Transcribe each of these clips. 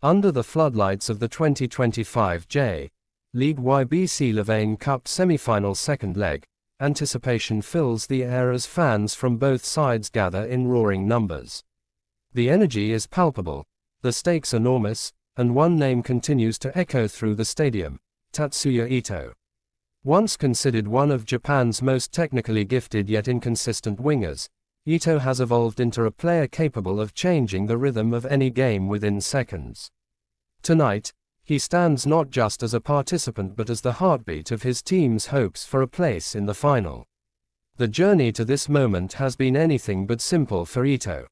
Under the floodlights of the 2025 J-League YBC Levain Cup semi-final second leg, anticipation fills the air as fans from both sides gather in roaring numbers. The energy is palpable, the stakes enormous, and one name continues to echo through the stadium: Tatsuya Ito. Once considered one of Japan's most technically gifted yet inconsistent wingers, Ito has evolved into a player capable of changing the rhythm of any game within seconds. Tonight, he stands not just as a participant but as the heartbeat of his team's hopes for a place in the final. The journey to this moment has been anything but simple for Ito.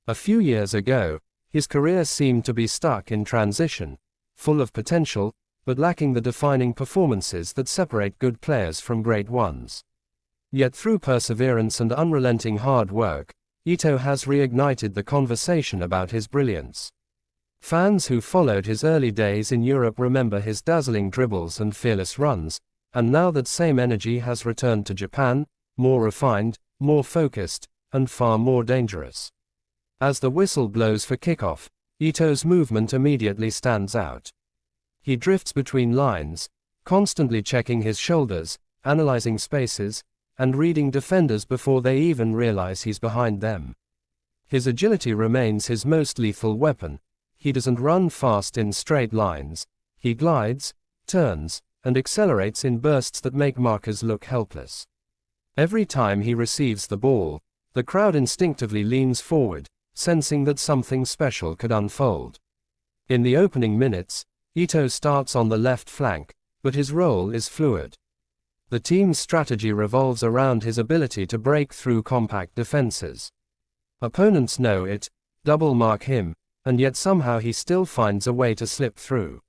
A few years ago, his career seemed to be stuck in transition, full of potential, but lacking the defining performances that separate good players from great ones. Yet through perseverance and unrelenting hard work, Ito has reignited the conversation about his brilliance. Fans who followed his early days in Europe remember his dazzling dribbles and fearless runs, and now that same energy has returned to Japan, more refined, more focused, and far more dangerous. As the whistle blows for kickoff, Ito's movement immediately stands out. He drifts between lines, constantly checking his shoulders, analyzing spaces, and reading defenders before they even realize he's behind them. His agility remains his most lethal weapon. He doesn't run fast in straight lines, he glides, turns, and accelerates in bursts that make markers look helpless. Every time he receives the ball, the crowd instinctively leans forward, sensing that something special could unfold. In the opening minutes, Ito starts on the left flank, but his role is fluid. The team's strategy revolves around his ability to break through compact defenses. Opponents know it, double mark him, and yet somehow he still finds a way to slip through.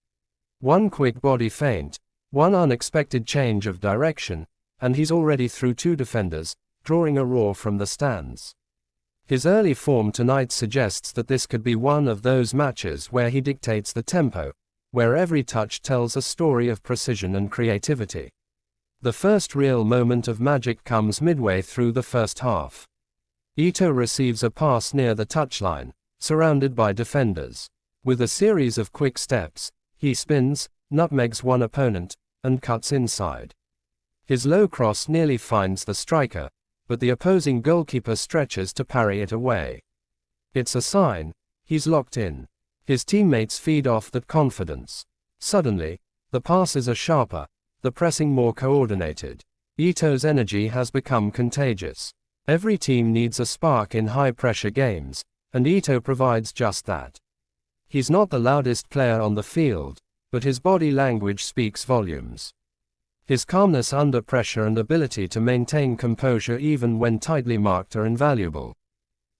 One quick body feint, one unexpected change of direction, and he's already through two defenders, drawing a roar from the stands. His early form tonight suggests that this could be one of those matches where he dictates the tempo, where every touch tells a story of precision and creativity. The first real moment of magic comes midway through the first half. Ito receives a pass near the touchline, surrounded by defenders. With a series of quick steps, he spins, nutmegs one opponent, and cuts inside. His low cross nearly finds the striker, but the opposing goalkeeper stretches to parry it away. It's a sign, he's locked in. His teammates feed off that confidence. Suddenly, the passes are sharper, the pressing more coordinated. Ito's energy has become contagious. Every team needs a spark in high-pressure games, and Ito provides just that. He's not the loudest player on the field, but his body language speaks volumes. His calmness under pressure and ability to maintain composure even when tightly marked are invaluable.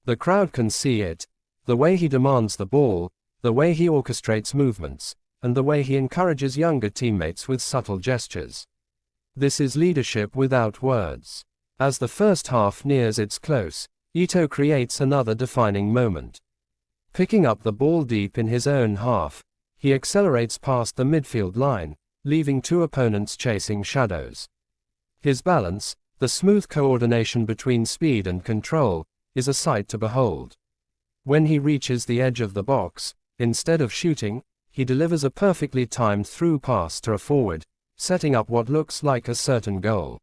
The crowd can see it, the way he demands the ball, the way he orchestrates movements, and the way he encourages younger teammates with subtle gestures. This is leadership without words. As the first half nears its close, Ito creates another defining moment. Picking up the ball deep in his own half, he accelerates past the midfield line, leaving two opponents chasing shadows. His balance, the smooth coordination between speed and control, is a sight to behold. When he reaches the edge of the box, instead of shooting, he delivers a perfectly timed through pass to a forward, setting up what looks like a certain goal.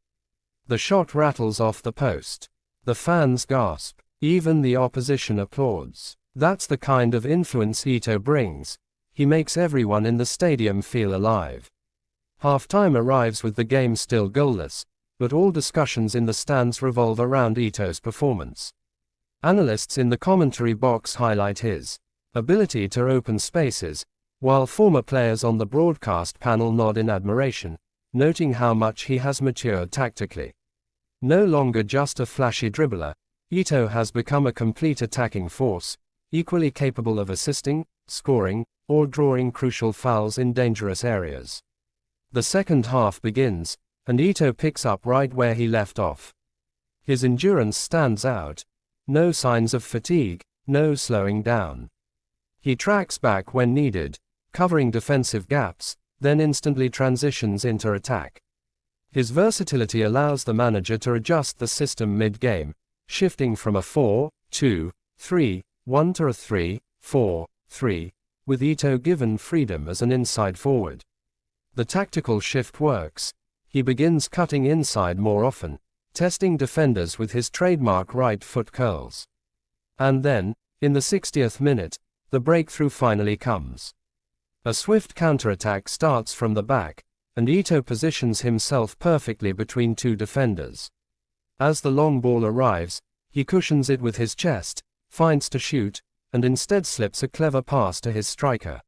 The shot rattles off the post. The fans gasp. Even the opposition applauds. That's the kind of influence Ito brings. He makes everyone in the stadium feel alive. Halftime arrives with the game still goalless, but all discussions in the stands revolve around Ito's performance. Analysts in the commentary box highlight his ability to open spaces, while former players on the broadcast panel nod in admiration, noting how much he has matured tactically. No longer just a flashy dribbler, Ito has become a complete attacking force, equally capable of assisting, scoring, or drawing crucial fouls in dangerous areas. The second half begins, and Ito picks up right where he left off. His endurance stands out. No signs of fatigue, no slowing down. He tracks back when needed, covering defensive gaps, then instantly transitions into attack. His versatility allows the manager to adjust the system mid-game, shifting from a 4-2-3-1 to a 3-4-3, with Ito given freedom as an inside forward. The tactical shift works. He begins cutting inside more often, testing defenders with his trademark right foot curls. And then, in the 60th minute, the breakthrough finally comes. A swift counterattack starts from the back, and Ito positions himself perfectly between two defenders. As the long ball arrives, he cushions it with his chest, finds to shoot, and instead slips a clever pass to his striker.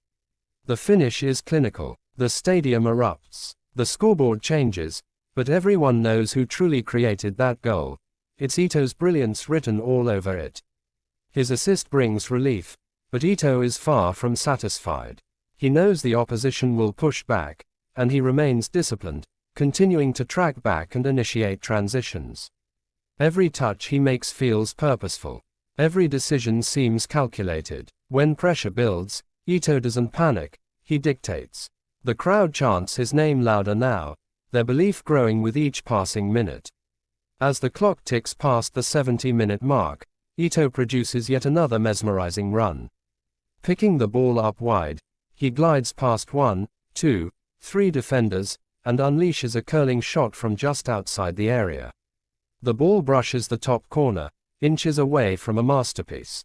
The finish is clinical. The stadium erupts. The scoreboard changes, but everyone knows who truly created that goal. It's Ito's brilliance written all over it. His assist brings relief, but Ito is far from satisfied. He knows the opposition will push back, and he remains disciplined, continuing to track back and initiate transitions. Every touch he makes feels purposeful. Every decision seems calculated. When pressure builds, Ito doesn't panic, he dictates. The crowd chants his name louder now, their belief growing with each passing minute. As the clock ticks past the 70-minute mark, Ito produces yet another mesmerizing run. Picking the ball up wide, he glides past 1, 2, 3 defenders, and unleashes a curling shot from just outside the area. The ball brushes the top corner, inches away from a masterpiece.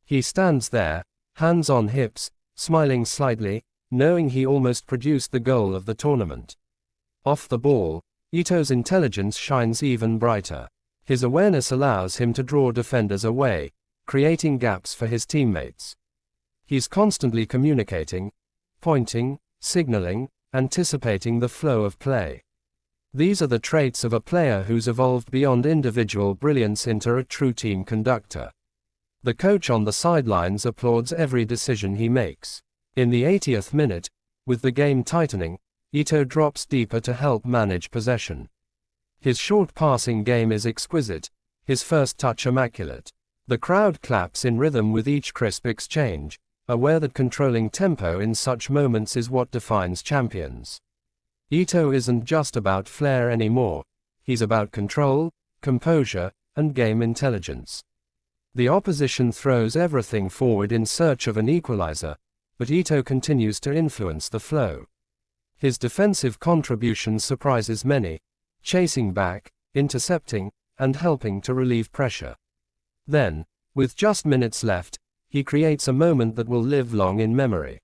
He stands there, hands on hips, smiling slightly, knowing he almost produced the goal of the tournament. Off the ball, Ito's intelligence shines even brighter. His awareness allows him to draw defenders away, creating gaps for his teammates. He's constantly communicating, pointing, signaling, anticipating the flow of play. These are the traits of a player who's evolved beyond individual brilliance into a true team conductor. The coach on the sidelines applauds every decision he makes. In the 80th minute, with the game tightening, Ito drops deeper to help manage possession. His short passing game is exquisite, his first touch immaculate. The crowd claps in rhythm with each crisp exchange, aware that controlling tempo in such moments is what defines champions. Ito isn't just about flair anymore, he's about control, composure, and game intelligence. The opposition throws everything forward in search of an equalizer, but Ito continues to influence the flow. His defensive contribution surprises many, chasing back, intercepting, and helping to relieve pressure. Then, with just minutes left, he creates a moment that will live long in memory.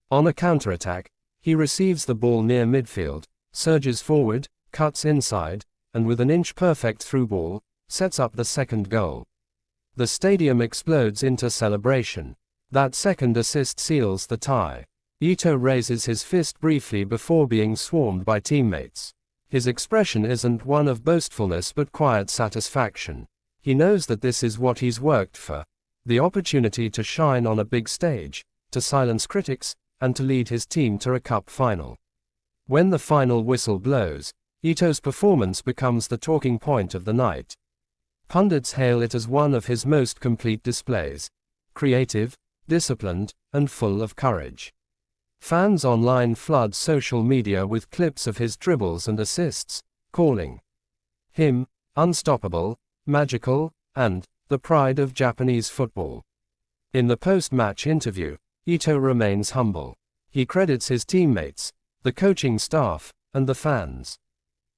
On a counterattack, he receives the ball near midfield, surges forward, cuts inside, and with an inch-perfect through ball, sets up the second goal. The stadium explodes into celebration. That second assist seals the tie. Ito raises his fist briefly before being swarmed by teammates. His expression isn't one of boastfulness but quiet satisfaction. He knows that this is what he's worked for. The opportunity to shine on a big stage, to silence critics, and to lead his team to a cup final. When the final whistle blows, Ito's performance becomes the talking point of the night. Pundits hail it as one of his most complete displays. Creative, disciplined, and full of courage. Fans online flood social media with clips of his dribbles and assists, calling him unstoppable, magical, and the pride of Japanese football. In the post-match interview, Ito remains humble. He credits his teammates, the coaching staff, and the fans.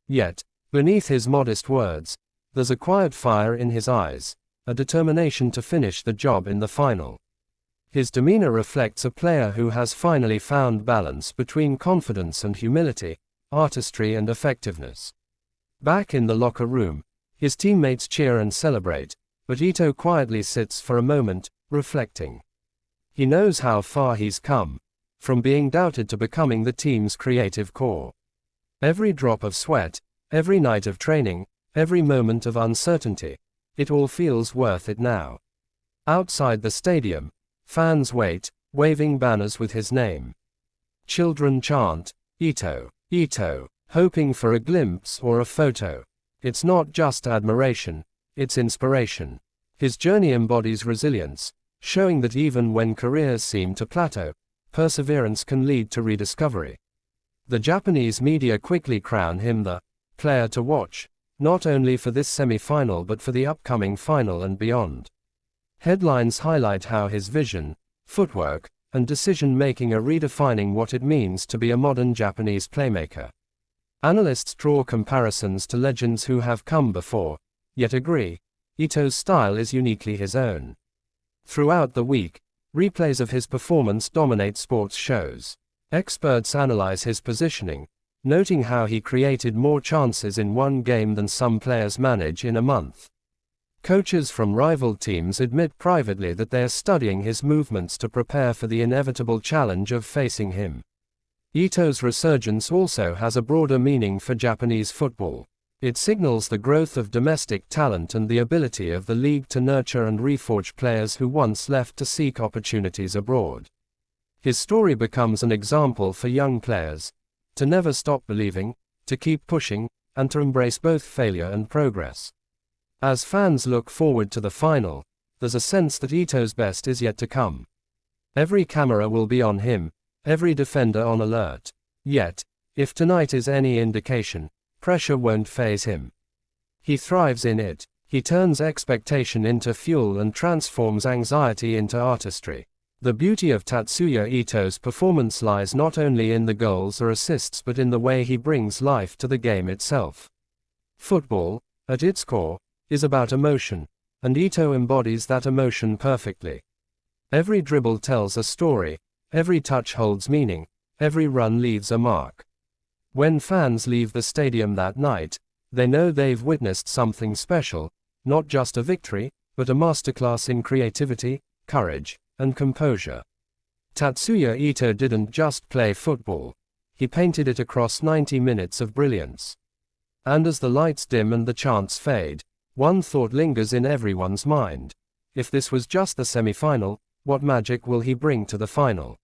Yet, beneath his modest words, there's a quiet fire in his eyes, a determination to finish the job in the final. His demeanor reflects a player who has finally found balance between confidence and humility, artistry and effectiveness. Back in the locker room, his teammates cheer and celebrate, but Ito quietly sits for a moment, reflecting. He knows how far he's come, from being doubted to becoming the team's creative core. Every drop of sweat, every night of training, every moment of uncertainty, it all feels worth it now. Outside the stadium, fans wait, waving banners with his name. Children chant, Ito, Ito, hoping for a glimpse or a photo. It's not just admiration, it's inspiration. His journey embodies resilience, showing that even when careers seem to plateau, perseverance can lead to rediscovery. The Japanese media quickly crown him the player to watch, not only for this semi-final but for the upcoming final and beyond. Headlines highlight how his vision, footwork, and decision-making are redefining what it means to be a modern Japanese playmaker. Analysts draw comparisons to legends who have come before, yet agree, Ito's style is uniquely his own. Throughout the week, replays of his performance dominate sports shows. Experts analyze his positioning, noting how he created more chances in one game than some players manage in a month. Coaches from rival teams admit privately that they are studying his movements to prepare for the inevitable challenge of facing him. Ito's resurgence also has a broader meaning for Japanese football. It signals the growth of domestic talent and the ability of the league to nurture and reforge players who once left to seek opportunities abroad. His story becomes an example for young players to never stop believing, to keep pushing, and to embrace both failure and progress. As fans look forward to the final, there's a sense that Ito's best is yet to come. Every camera will be on him, every defender on alert. Yet, if tonight is any indication, pressure won't faze him. He thrives in it. He turns expectation into fuel and transforms anxiety into artistry. The beauty of Tatsuya Ito's performance lies not only in the goals or assists but in the way he brings life to the game itself. Football, at its core, is about emotion, and Ito embodies that emotion perfectly. Every dribble tells a story, every touch holds meaning, every run leaves a mark. When fans leave the stadium that night, they know they've witnessed something special, not just a victory, but a masterclass in creativity, courage, and composure. Tatsuya Ito didn't just play football, he painted it across 90 minutes of brilliance. And as the lights dim and the chants fade, one thought lingers in everyone's mind. If this was just the semi-final, what magic will he bring to the final?